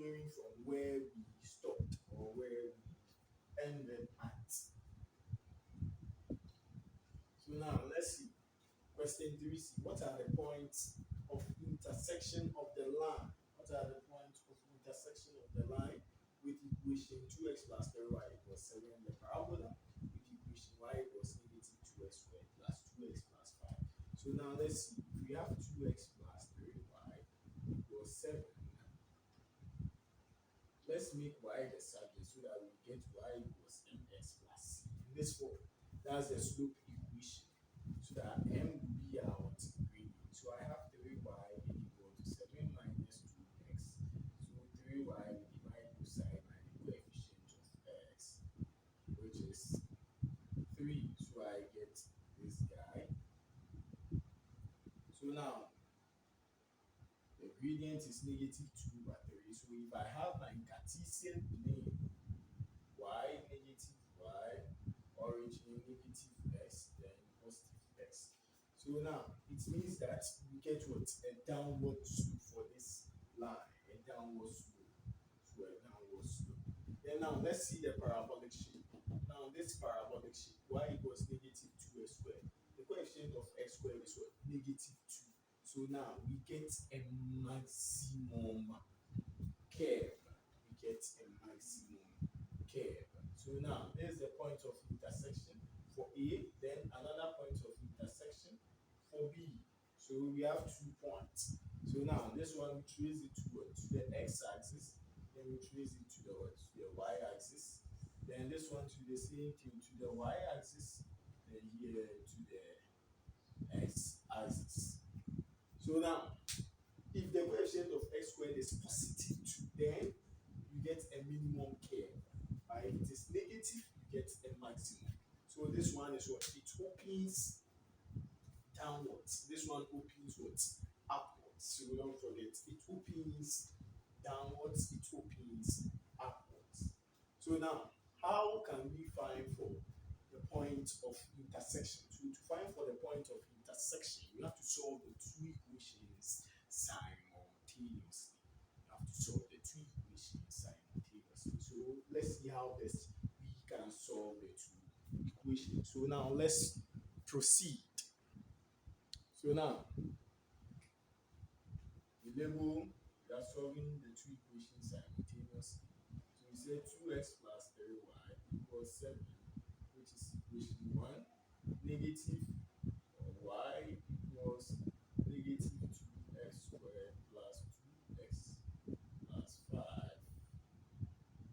continuing from where we stopped or where we ended at. So now let's see. Question 3C. What are the points of intersection of the line? What are the points of intersection of the line with equation 2x plus 3y equals 7, the parabola, with equation y equals negative 2x squared plus 2x plus 5. So now let's see. If we have 2x plus 3y equals 7, let's make y the subject so that we get y equals mx plus c. In this form, that's the slope equation. So that m will be our gradient. So I have 3y equal to 7 minus 2x. So 3y we divide both sides by the coefficient of x, which is 3. So I get this guy. So now the gradient is negative 2 by 3. So if I have my Cartesian plane, y negative y, origin negative x, then positive x. So now it means that we get what? A downward slope for this line. A downward slope. So a downward slope. Then now let's see the parabolic shape. Now this parabolic shape, y equals negative 2x squared. The coefficient of x squared is what? Negative 2. So now we get a maximum curve. We get a maximum curve. So now there's the point of intersection for A, then another point of intersection for B. So we have 2 points. So now this one we trace it to the x-axis, then we trace it to the y-axis, then this one to the same thing to the y-axis, then here to the x-axis. So now if the coefficient of x squared is positive 2, then you get a minimum curve. But if it is negative, you get a maximum. So this one is what? It opens downwards. This one opens what? Upwards. So don't forget, it opens downwards, it opens upwards. So now, how can we find for the point of intersection? To find for the point of intersection, you have to solve the two equations simultaneously. You have to solve the two equations simultaneously. So let's see how best we can solve the two equations. So now let's proceed. So now we label, we are solving the two equations simultaneously. So we say 2x plus 3y equals 7, which is equation 1. Negative y equals negative 2x squared plus 2x plus 5.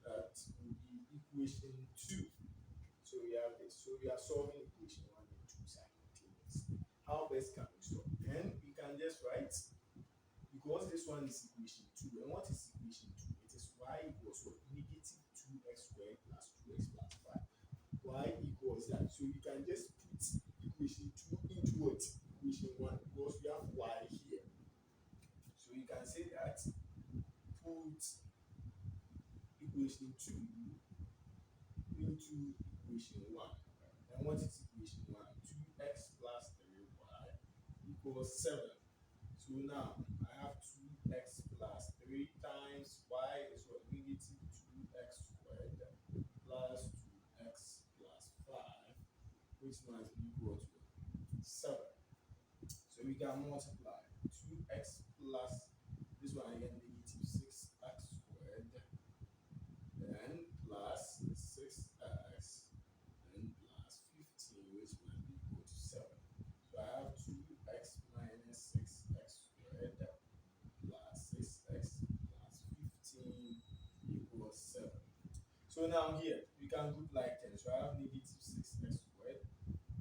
That will be equation 2. So we have this. So we are solving equation 1 and 2 simultaneously. How best can we solve? Then we can just write, because this one is equation 2. And what is equation 2? It is y equals what? Negative 2x squared plus 2x plus 5. Y equals that. So you can just put equation 2 into what? Equation 1, because we have y here. So you can say that put equation 2 into equation 1. And what is equation 1? 2x plus 3y equals 7. So now I have 2x plus 3 times y is what? Negative 2x squared plus 2x plus 5, which must be equal to 7. So we can multiply 2x plus this one again, negative 6x squared, then plus 6x, then plus 15, which must be equal to 7. So I have 2x minus 6x squared plus 6x plus 15 equals 7. So now here, we can group like 10. So I have negative 6x squared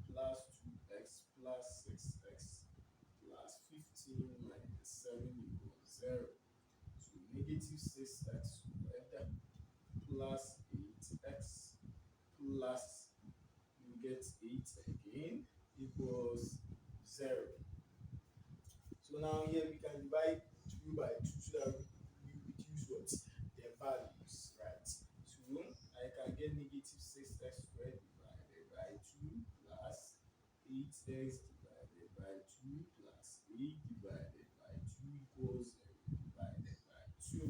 plus 2x plus 6x plus 15 minus 7 equals 0. So negative 6x squared plus 8x plus, you get 8 again, equals 0. So now here we can divide 2 by 2 so that we reduce what? The values, right? So I can get negative 6x squared divided by 2 plus 8x divided by 2 plus 8 divided by 2 equals 0 divided by 2.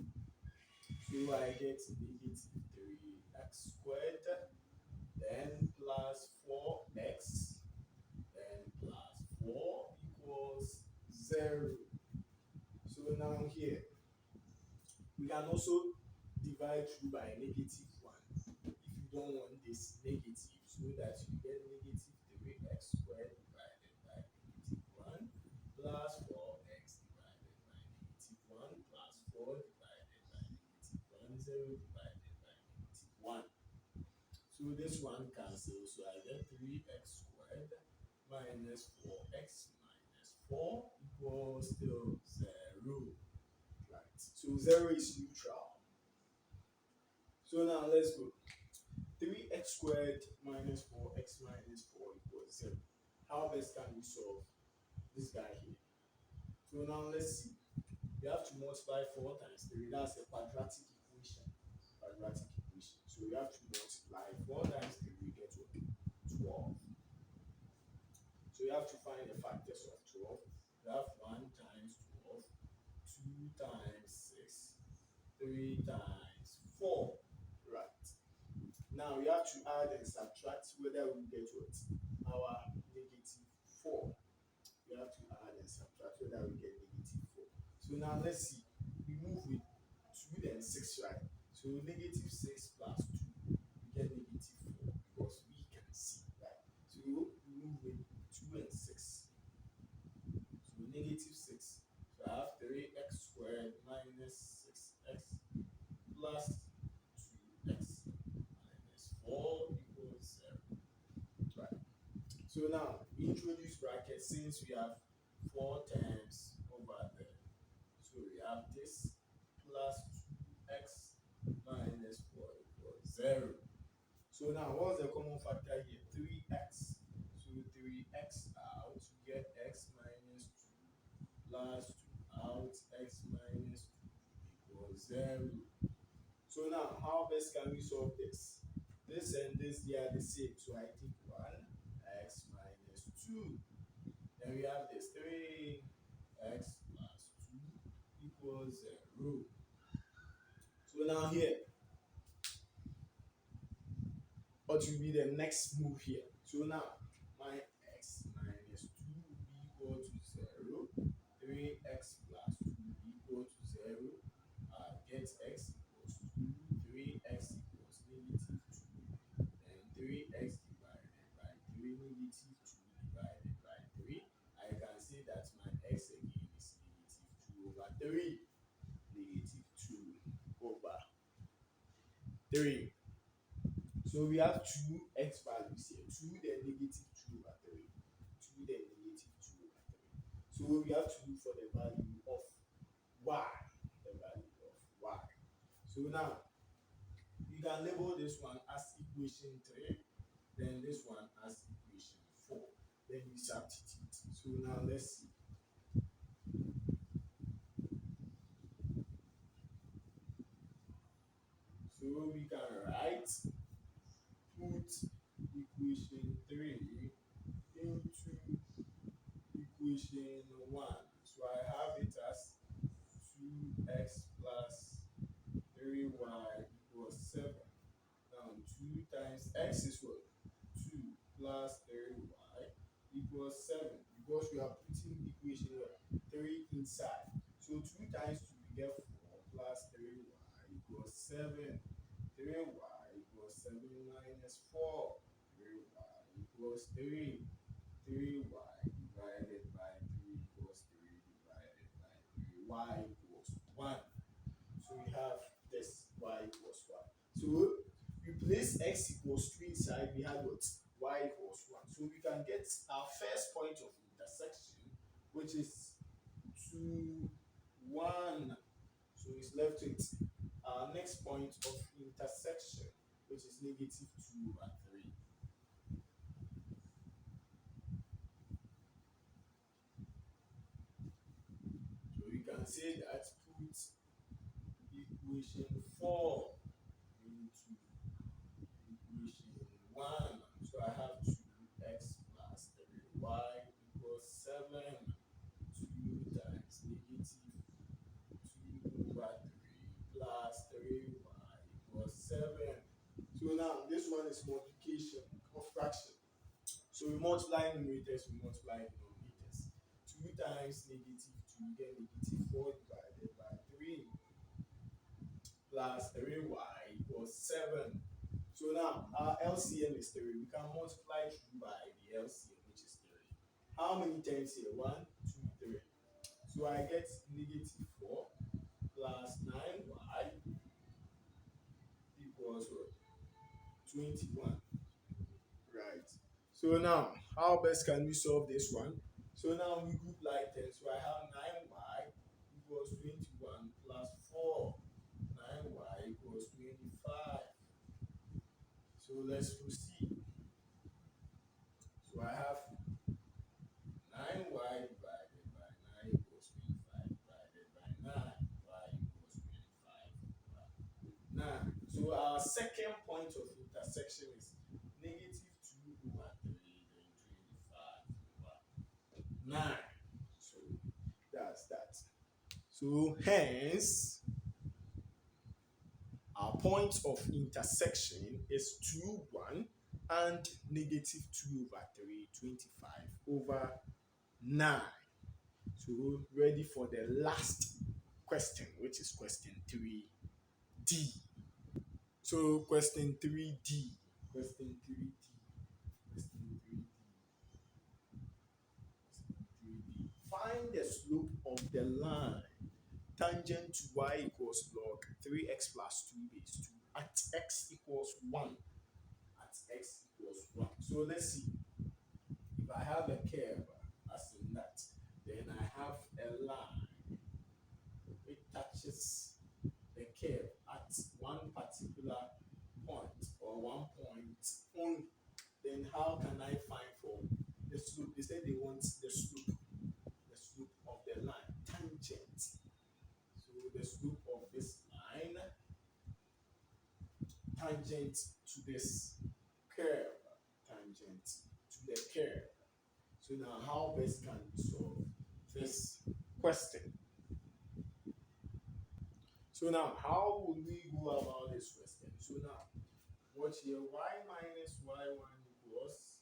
So I get negative 3x squared, then plus 4x, then plus 4 equals 0. So now here, we can also divide through by negative 1 if you don't want this negative, so that you get negative 3x squared divided by negative 1 plus 4x divided by negative 1 plus 4 divided by negative 1, 0 divided by negative 1. So this one cancels, so I get 3x squared minus 4x minus 4 equals still 0. Right. So 0 is neutral. So now let's go. 3x squared minus 4x minus 4 equals 0. How best can we solve this guy here? So now let's see. We have to multiply 4 times 3. That's a quadratic equation. Quadratic equation. So we have to multiply 4 times 3, we get 12. So you have to find the factors of 12. You have 1 times 12, 2 times 6, 3 times 4. Right. Now we have to add and subtract whether we get what? Our negative 4. We have to add and subtract whether we get negative 4. So now let's see. We move with 2 and 6, right? So negative 6 plus 2, we get negative 4 because we can see, right? So we move with 2 and 6. So negative 6. So I have 3x squared minus 6x plus 2x minus 4 equals 0. Right. So now we introduce brackets since we have 4 terms over there. So we have this plus 2x minus 4 equals 0. So now what's the common factor here? 3x. So 3x out, we get x minus 2 plus 2 out, x minus 2 equals 0. So now how best can we solve this? This and this, they are the same. So I take 1, x minus 2. Then we have this 3x plus 2 equals 0. So now here, what will be the next move here? So now my x minus 2 will be equal to 0. 3x plus 2 will be equal to 0. Get x equals 2. 3x equals negative 2. And 3x divided by 3, negative 2 divided by 3. I can say that my x again is negative 2 over 3. Negative 2 over 3. So we have two x values here. 2 then negative 2 over 3. 2 then negative 2 over 3. So we have to look for the value of y. The value of y. So now you can label this one as equation 3. Then this one as equation 4. Then we substitute. So now let's see. So we can write, put equation 3 into equation 1. So I have it as 2x plus 3y equals 7. Now 2 times x is what? 2 plus 3y equals 7. Because we are putting equation 3 inside. So 2 times 2 we get 4 plus 3y equals 7. 3y equals 7 minus 4. 3y equals 3. 3y divided by 3 equals 3 divided by 3. Y equals 1. So we have this y equals 1. So we place x equals 2 inside, we have what? Y equals 1. So we can get our first point of intersection, which is 2, 1. So it's left with our next point of intersection, which is negative 2 over 3. So we can say that put equation 4 into equation 1. So I have 2x plus 3y equals 7. 2 times negative 2 over 3 plus 3 3y equals 7. So now this one is multiplication or fraction. So we multiply numerators, we multiply denominators. 2 times negative 2, you get negative 4 divided by 3 plus 3y equals 7. So now our LCM is 3. We can multiply through by the LCM, which is 3. How many times here? 1, 2, 3. So I get negative 4 plus 9y equals what? 21. Right. So now, how best can we solve this one? So now we group like 10. So I have 9y equals 21 plus 4. 9y equals 25. So let's proceed. So I have 9y divided by 9 equals 25 divided by 9y equals 25. 9. So our second point of intersection is negative 2 over 3, then 25 over 9. So that's that. So hence, our point of intersection is 2, 1 and negative 2 over 3, 25 over 9. So ready for the last question, which is question 3D. So question 3D. Question 3D. Question 3D. 3D. Find the slope of the line tangent to y equals log 3x plus 2 base 2 at x equals 1. At x equals 1. So let's see. If I have a curve as in that, then I have a line. It touches the curve at one particular point or one point only. Then how can I find for the slope? They said they want the slope of the line, tangent. So the slope of this line, tangent to this curve, tangent to the curve. So now how best can we solve this question? So now how would we go about this question? So now watch here, y minus y1 equals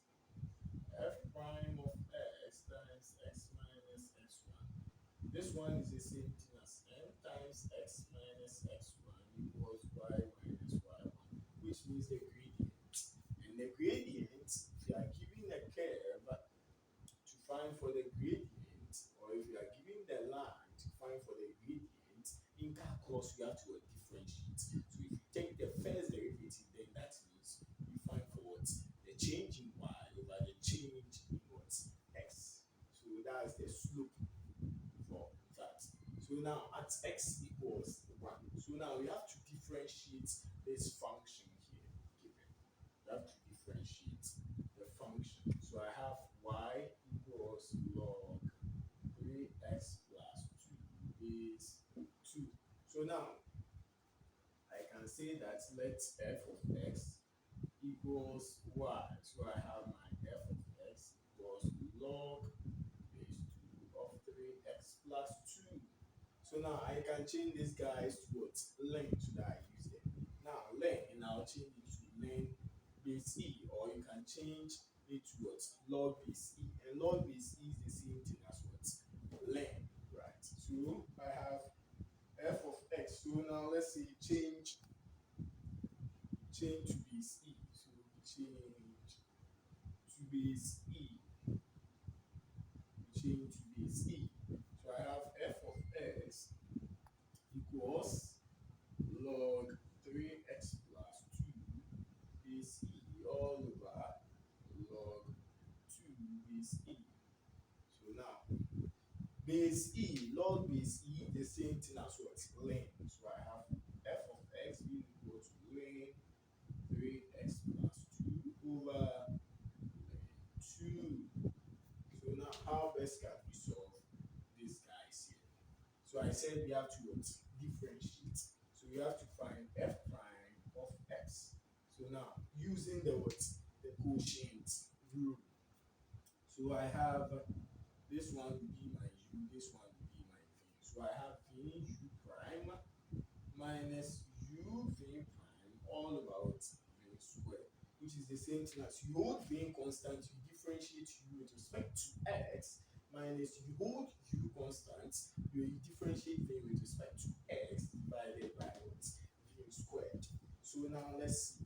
f prime of x times x minus x1. This one is the same thing as m times x minus x1 equals y minus y1, which means the gradient. And the gradient, if you are given a curve to find for the gradient, or if you are given the line to find for the gradient, in calculus you have to differentiate. So if you take the first derivative, then that means you find for what? The change in y over the change in what? X. So that's the slope for that. So now at x equals 1. So now we have to differentiate this function here given. We have to differentiate the function. So I have y equals log 3x plus 2 base 2. So now I can say that let f of x equals y. So I have my f of x equals log base 2 of 3x plus 2. So now I can change these guys to what? Length should I use them? Now length, and I'll change it to length base e, or you can change it to what? Log base e. And log base e is the same thing as what? Length, right? So I have f of x. So now let's say change to base e. So change to base e. Change to base e. So I have f of x equals log 3x plus 2 base e all over log 2 base e. So now base e, log base e, the same thing as what? Length. So I have f of x being equal to length 3x plus 2 over length 2. So now how best can we solve these guys here? So I said we have to what? Differentiate. So we have to find f prime of x. So now using the what? The quotient rule. So I have this one will be my u, this one will be my v. So I have v u prime minus u all about v squared, which is the same thing as you hold v constant, you differentiate u with respect to x, minus you hold u constant, you differentiate v with respect to x divided by what? V squared. So now let's see.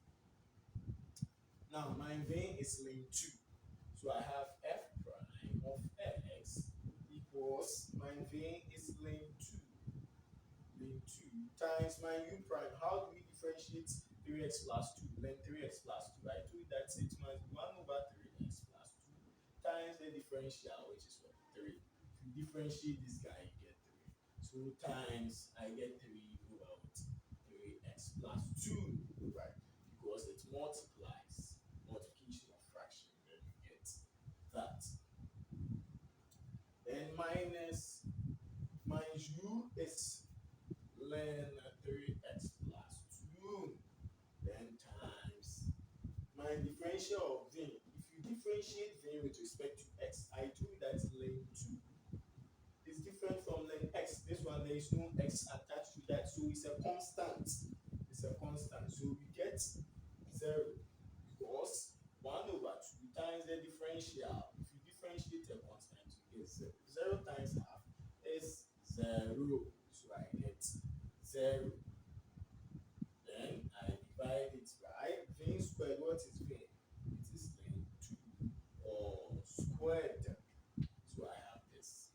Now my v is lane 2. So I have f prime of x equals my v is lane 2. Lane 2 times my u prime. How do we differentiate 3x plus 2? Lane 3x plus 2. I told you that it must be 1 over 3x plus 2 times the differential, which is what? 3. If you differentiate this guy, you get 3. So times I get 3 over what? 3x plus 2, right? Because it multiplies, multiplication of fraction, then you get that. Then minus my u is ln 3x plus 2, then times my differential of v. If you differentiate v with respect to x, I told you that ln 2 is different from ln x. This one, there is no x attached to that, so it's a constant. It's a constant. So we get 0 because 1 over 2 times the differential. If you differentiate a constant, you get 0. 0 times half is 0. So I get 0. Then I divide it by v squared. What is v? It is ln 2 all squared. So I have this,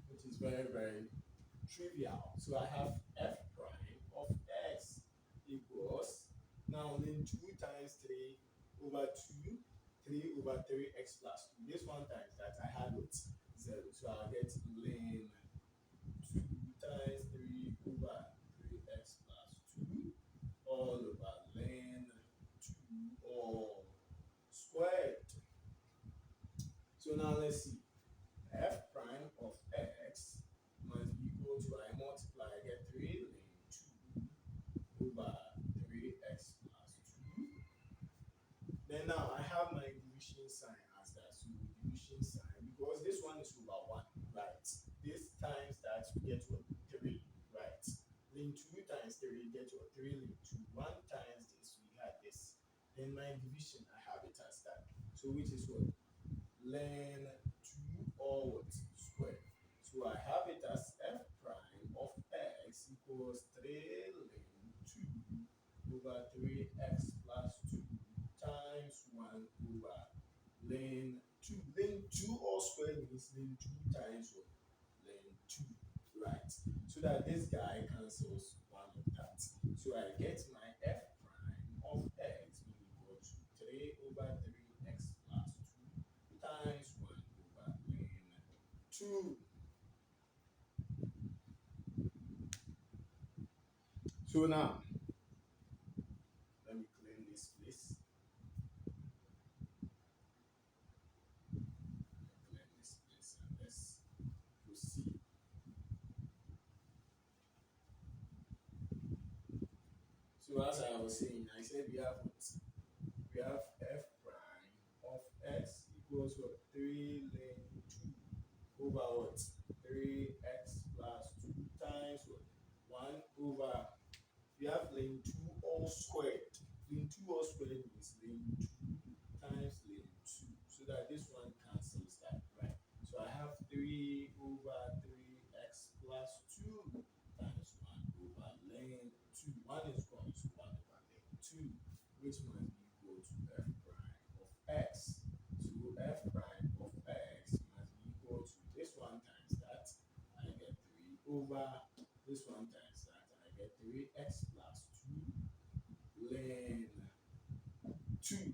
which is very, very trivial. So I have f prime of x equals, now ln 2 times 3 over 2, 3 over 3x plus 2. This one times that, I had what? 0. So I'll get ln 2 times 3 over 3x plus 2 all over ln 2 all squared. So now let's see. F prime of x must be equal to, I multiply, I get 3 ln 2 over 3x plus 2. Then now I have my division sign as that. So division sign, because this one is over 1, right? This times that, we get what? 3, right? Ln 2 times 3, get what? 3 ln 2. 1 times this, we had this. Then my division, I have it as that. So which is what? Ln 2 all what? Squared. So I have it as f prime of x equals 3 ln 2 over 3x plus 2 times 1 over ln 2. Ln 2 all squared means ln 2 times what? Ln 2, right? So that this guy cancels one of that. So I get my f prime of x being equal to 3 over 3x plus 2 times 1 over ln 2. So now, let me clean this place. Clean this place and let's proceed. So as I was saying, I said we have what? We have f prime of x equals what? 3 ln 2 over what? 3x plus 2 times what? 1 over, we have ln 2 all squared. Ln 2 all squared means ln 2 times ln 2. So that this one cancels that, right? So I have 3 over 3x plus 2 times 1 over ln 2. 1 is gone, so 1 over ln 2, which must be equal to f prime of x. So f prime of x must be equal to this one times that, I get 3 over this one times that, I get 3x plus 2 ln 2.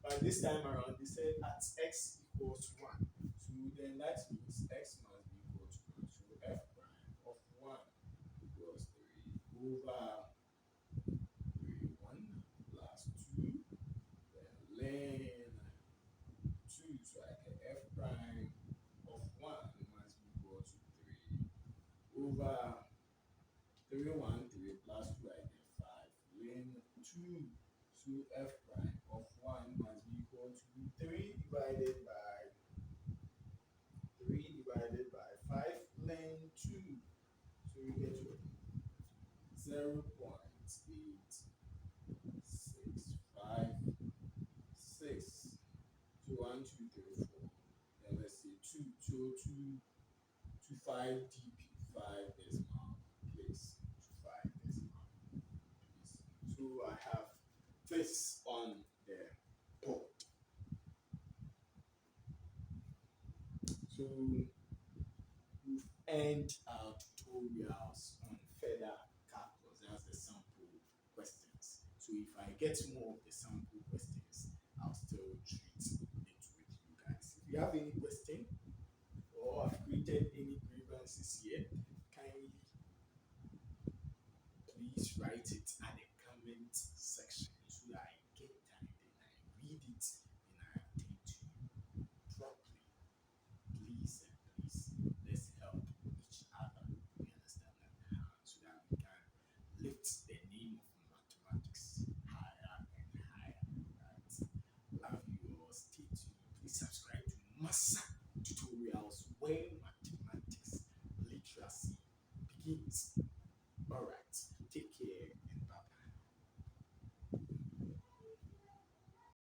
But this time around, they said at x equals 1. So then that means x must be equal to 1. So f prime of 1 equals 3 over 3, 1 plus 2, then ln 2. So I get f prime of 1 must be equal to 3 over 3, 1, 3 plus 2, I get 5 ln 2. So f prime of 1 must be equal to 3 divided by 5 ln 2. So we get what? 0.8 5 DP5 decimal place. 5 decimal place. So I have this on the board. So we've end our tutorials on feather calculus. That's the sample questions. So if I get more of the sample questions, I'll still treat it with you guys. If you have any question or I've created any grievances here, kindly please write it at the comment section so that I get time and I read it and I attend to you properly. Please and please, let's help each other. You understand that? So that we can lift the name of mathematics higher and higher. Right? Love you all. Stay tuned. Please subscribe to Massa Tutorials where mathematics literacy begins.